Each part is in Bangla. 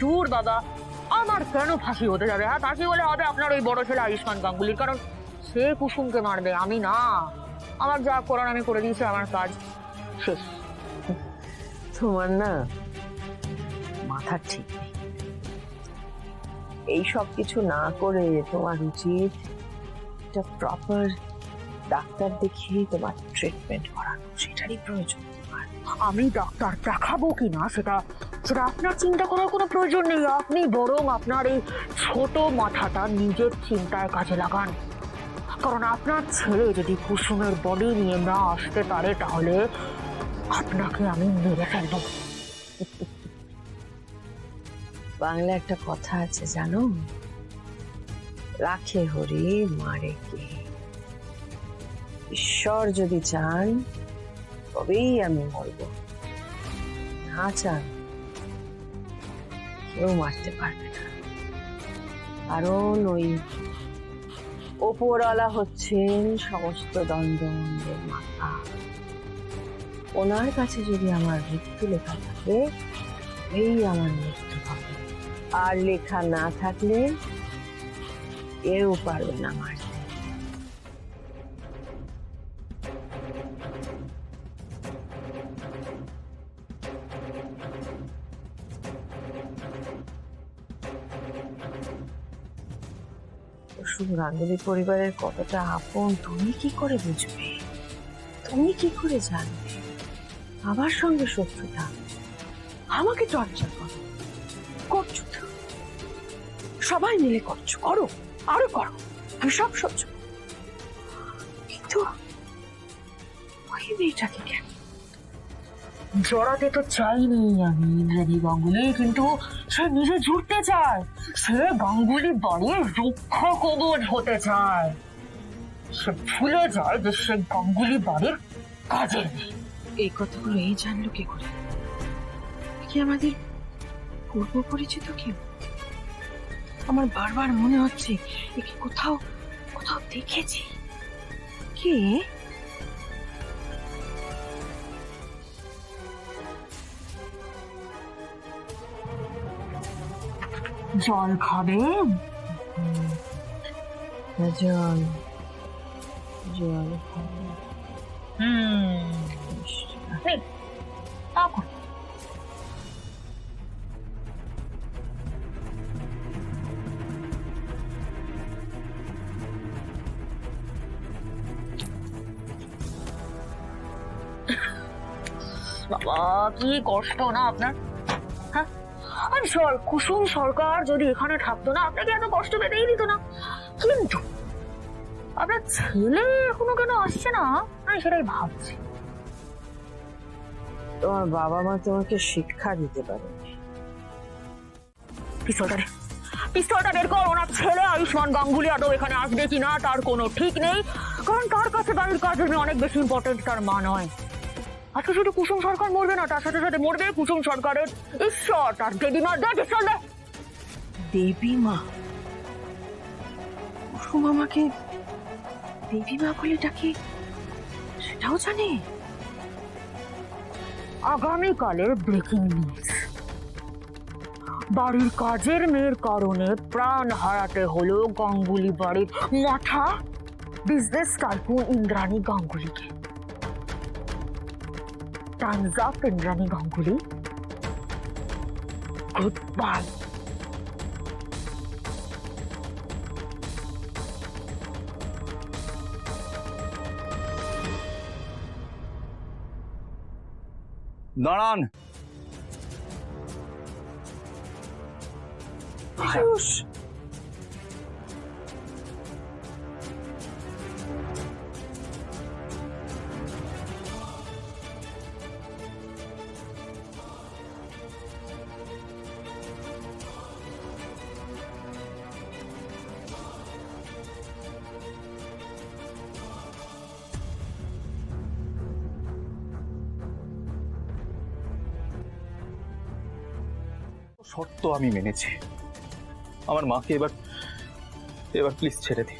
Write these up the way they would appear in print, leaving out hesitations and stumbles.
দূর বাবা, আমার কেন ফাঁসি হতে যাবে? হ্যাঁ, ফাঁসি হলে হবে আপনার ওই বড় ছেলে আয়ুষ্মান গাঙ্গুলির, কারণ সে কুসুমকে মারবে, আমি না। আমার যা করার আমি করে দিয়েছি, আমার কাজ শেষ। তোমার না মাথা ঠিক নেই। এই সব কিছু না করে তোমার উচিত একটা প্রপার ডাক্তার দেখিয়ে তোমার ট্রিটমেন্ট করানো, সেটারই প্রয়োজন তোমার। আমি ডাক্তার দেখাবো কিনা সেটা সেটা আপনার চিন্তা করার কোনো প্রয়োজন নেই। আপনি বরং আপনার এই ছোট মাথাটা নিজের চিন্তায় কাজে লাগান, কারণ আপনার ছেলে যদি কুসুমের বডি নিয়ে না আসতে পারে তাহলে আপনাকে আমি মেরে ফেলবো। বাংলা একটা কথা আছে জানো, রাখে হরি মারে কে। ঈশ্বর যদি চান তবেই আমি মরব, না চান কেউ মারতে পারবে না। কারণ ওই ওপরওয়ালা হচ্ছেন সমস্ত দ্বন্দ্বের মাথা। ওনার কাছে যদি আমার মৃত্যু লেখা থাকে এই আমার মৃত্যু হবে, আর লেখা না থাকলে কেউ পারবে না মারতে। কুসুম গাঙ্গুলি পরিবারের কতটা আপন তুমি কি করে বুঝবে? তুমি কি করে জানবে? আমার সঙ্গে শত্রুতা, আমাকে চর্চা করো, করছো তো, সবাই মিলে করছো, করো, আরো করো, আমি সব সহ্য করব। কিন্তু ওই মেয়েটাকে কেন? জড়াতে তো চাইনি আমি ইন্দ্রাণী গাঙ্গুলি, কিন্তু সে নিজে জুড়তে চায়। সে গাঙ্গুলি বাড়ির রুক্ষ কবচ হতে চায়। সে ভুলে যায় যে সে গাঙ্গুলি বাড়ির কাজের মেয়ে। এই কথাগুলো এই জানলো কি করে? কি আমাদের পূর্ব পরিচিত কেউ? আমার বারবার মনে হচ্ছে একে কোথাও কোথাও দেখেছি। কে? জল খাবেন? জল জল খাবো। নেই, তখন বাবা কি কষ্ট না আপনার? হ্যাঁ, আমি কুসুম সরকার যদি এখানে থাকতো না আপনাকে এত কষ্ট পেতেই দিত না। কিন্তু আপনার ছেলে এখনো কেন আসছে না, আমি সেটাই ভাবছি। তোমার বাবা মা তোমাকে শিক্ষা দিতে পারে। পিস্তলটা বের কর। ওনার ছেলে আয়ুষ্মান গাঙ্গুলি আদৌ এখানে আসবে কিনা তার কোনো ঠিক নেই, কারণ তার কাছে বাড়ির কাজের মেয়ে অনেক বেশি ইম্পর্টেন্ট, তার মা নয়। আজকে শুধু কুসুম সরকার মরবে না, তার সাথে সাথে মরবে কুসুম সরকারের ঈশ্বর, তার দেবীমা। দেবীমা? কুসুম আমাকে দেবীমা বলে ডাকে, সেটাও জানে? আগামীকালের ব্রেকিং নিউজ, বাড়ির কাজের মেয়ের কারণে প্রাণ হারাতে হলো গাঙ্গুলি বাড়ির মাথা বিজনেস টাইকুন ইন্দ্রাণী গাঙ্গুলিকে। Time's up Indrani Ganguly, good bye. দাঁড়ান। আয়ুষ, শর্ত আমি মেনেছি। আমার মাকে এবার এবার প্লিজ ছেড়ে দিন।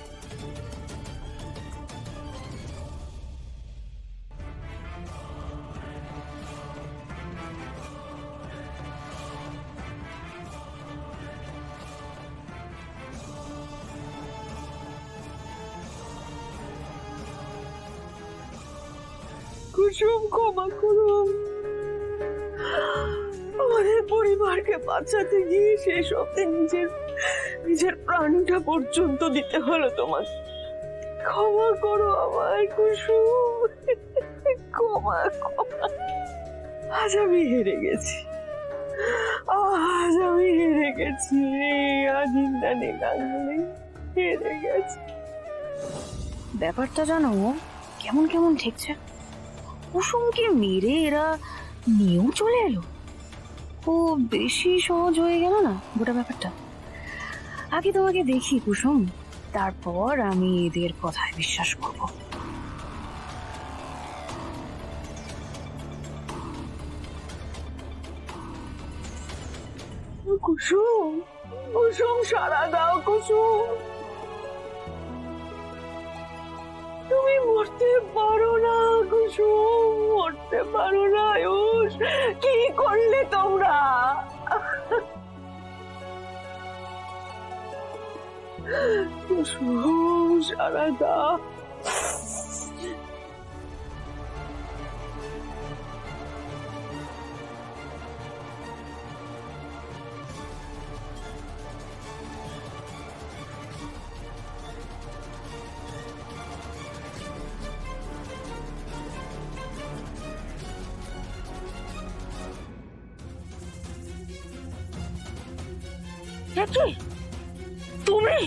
কুসুম, ক্ষমা করো। আমাদের পরিবারকে বাঁচাতে গিয়ে শেষ অব্দি নিজের প্রাণটা পর্যন্ত দিতে হলো তোমাকে। ক্ষমা করো আমায় কুসুম, ক্ষমা ক্ষমা। আজ আমি হেরে গেছি, আজ আমি হেরে গেছি, আজ ইন্দ্রাণী গাঙ্গুলি হেরে গেছি। ব্যাপারটা জানো কেমন কেমন ঠেকছে। কুসুমকে মেরে এরা নিয়েও চলে এলো। ও বেশি সহজ হয়ে গেল না গোটা ব্যাপারটা। আগে তোমাকে দেখি কুসুম, তারপর আমি এদের কথায় বিশ্বাস করব। কুসুম, কুসুম সারা দাও কুসুম, তুমি মরতে পারো না কুসুম, মরতে পারো না। আয়ুষ, কি করলে তোমরা? কুসুম সারা দাও। তুমি